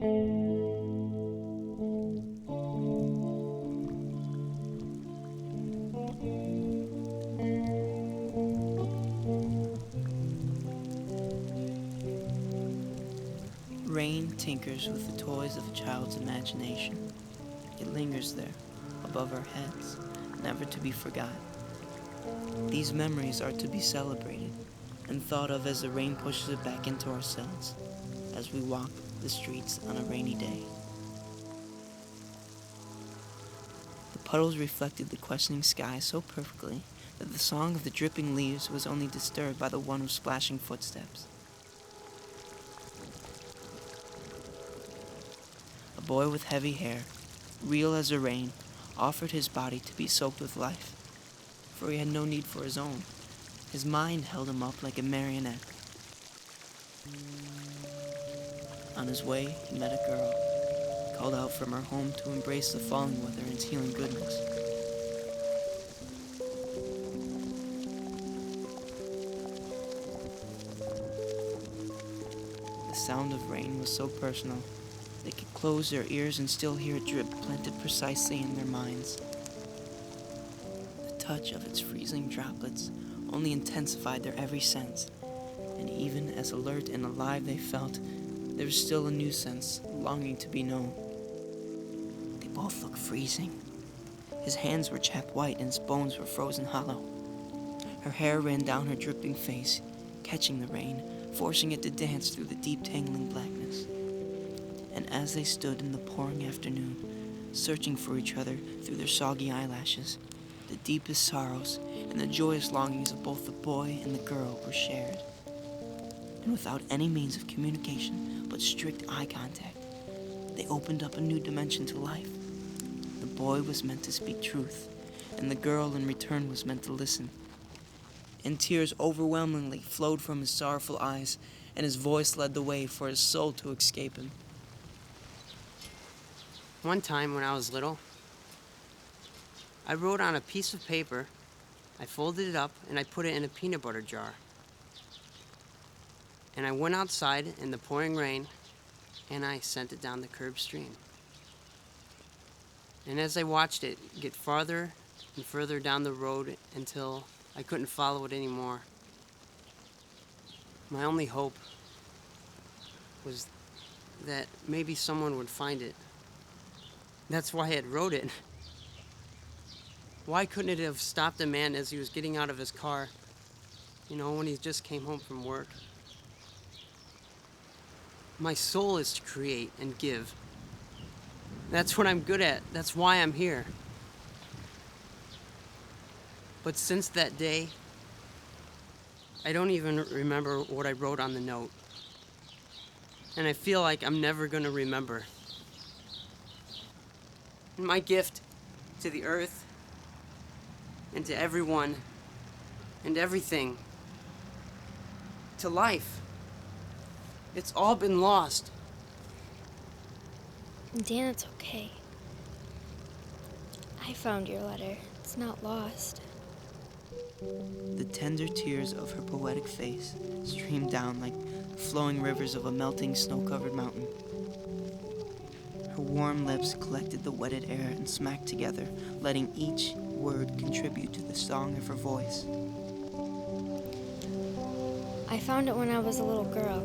Rain tinkers with the toys of a child's imagination. It lingers there, above our heads, never to be forgot. These memories are to be celebrated and thought of as the rain pushes it back into ourselves as we walk the streets on a rainy day. The puddles reflected the questioning sky so perfectly that the song of the dripping leaves was only disturbed by the one of splashing footsteps. A boy with heavy hair, real as the rain, offered his body to be soaked with life, for he had no need for his own. His mind held him up like a marionette. On his way, he met a girl, called out from her home to embrace the falling weather and its healing goodness. The sound of rain was so personal, they could close their ears and still hear it drip planted precisely in their minds. The touch of its freezing droplets only intensified their every sense, and even as alert and alive they felt, there was still a new sense, longing to be known. They both looked freezing. His hands were chapped white and his bones were frozen hollow. Her hair ran down her dripping face, catching the rain, forcing it to dance through the deep tangling blackness. And as they stood in the pouring afternoon, searching for each other through their soggy eyelashes, the deepest sorrows and the joyous longings of both the boy and the girl were shared. And without any means of communication but strict eye contact, they opened up a new dimension to life. The boy was meant to speak truth, and the girl in return was meant to listen. And tears overwhelmingly flowed from his sorrowful eyes, and his voice led the way for his soul to escape him. One time when I was little, I wrote on a piece of paper, I folded it up, and I put it in a peanut butter jar. And I went outside in the pouring rain, and I sent it down the curb stream. And as I watched it get farther and further down the road until I couldn't follow it anymore, my only hope was that maybe someone would find it. That's why I had wrote it. Why couldn't it have stopped a man as he was getting out of his car, when he just came home from work? My soul is to create and give. That's what I'm good at. That's why I'm here. But since that day, I don't even remember what I wrote on the note. And I feel like I'm never going to remember. And my gift to the earth and to everyone and everything, to life, it's all been lost. Dan, it's okay. I found your letter. It's not lost. The tender tears of her poetic face streamed down like the flowing rivers of a melting snow-covered mountain. Her warm lips collected the wetted air and smacked together, letting each word contribute to the song of her voice. I found it when I was a little girl.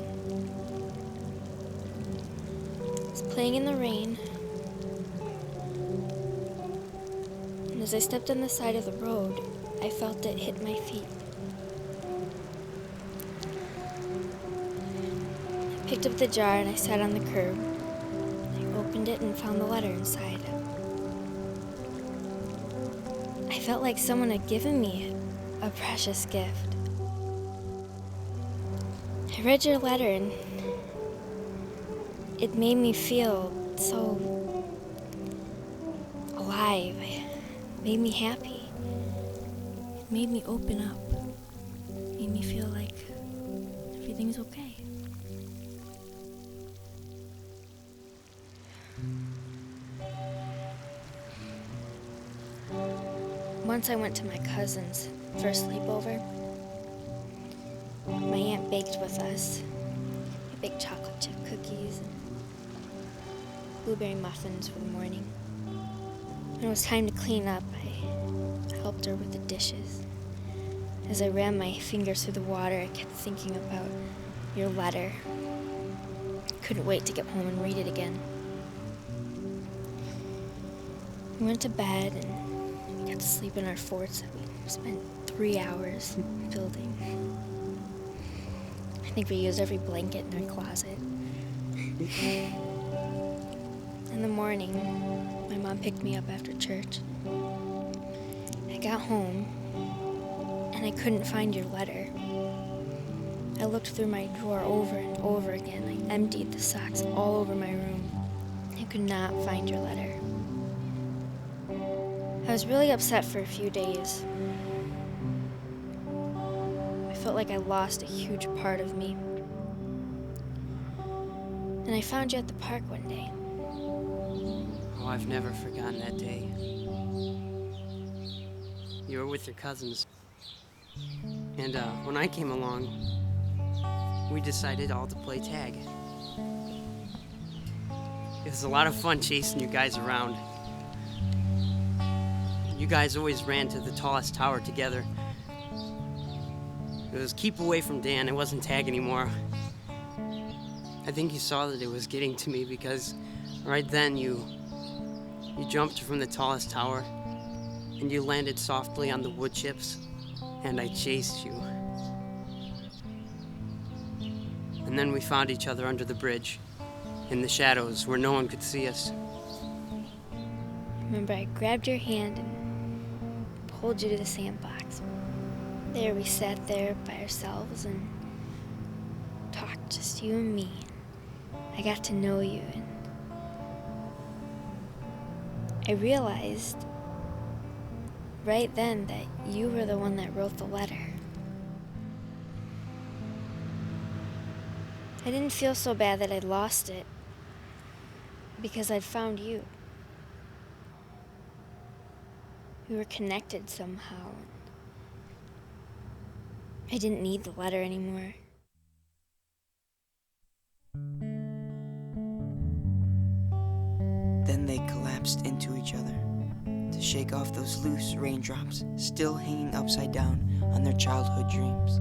I was playing in the rain, and as I stepped on the side of the road, I felt it hit my feet. I picked up the jar and I sat on the curb. I opened it and found the letter inside. I felt like someone had given me a precious gift. I read your letter and it made me feel so alive. It made me happy. It made me open up. It made me feel like everything's okay. Once I went to my cousin's for a sleepover. My aunt baked with us. I baked chocolate chip cookies. blueberry muffins for the morning. When it was time to clean up, I helped her with the dishes. As I ran my fingers through the water, I kept thinking about your letter. Couldn't wait to get home and read it again. We went to bed and we got to sleep in our forts that we spent 3 hours building. I think we used every blanket in our closet. In the morning, my mom picked me up after church. I got home and I couldn't find your letter. I looked through my drawer over and over again. I emptied the socks all over my room. I could not find your letter. I was really upset for a few days. I felt like I lost a huge part of me. And I found you at the park one day. Oh, I've never forgotten that day. You were with your cousins. And when I came along, we decided all to play tag. It was a lot of fun chasing you guys around. You guys always ran to the tallest tower together. It was keep away from Dan. It wasn't tag anymore. I think you saw that it was getting to me because right then you jumped from the tallest tower and you landed softly on the wood chips and I chased you. And then we found each other under the bridge in the shadows where no one could see us. Remember, I grabbed your hand and pulled you to the sandbox. There we sat there by ourselves and talked, just you and me. I got to know you, and I realized right then that you were the one that wrote the letter. I didn't feel so bad that I'd lost it because I'd found you. We were connected somehow. I didn't need the letter anymore. Then they collapsed into each other to shake off those loose raindrops still hanging upside down on their childhood dreams.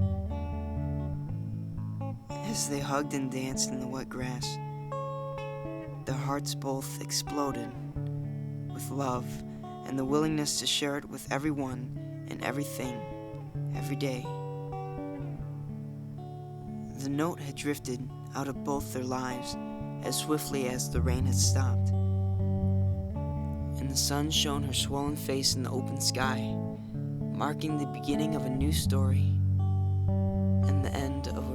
As they hugged and danced in the wet grass, their hearts both exploded with love and the willingness to share it with everyone and everything every day. The note had drifted out of both their lives as swiftly as the rain had stopped, and the sun shone her swollen face in the open sky, marking the beginning of a new story and the end of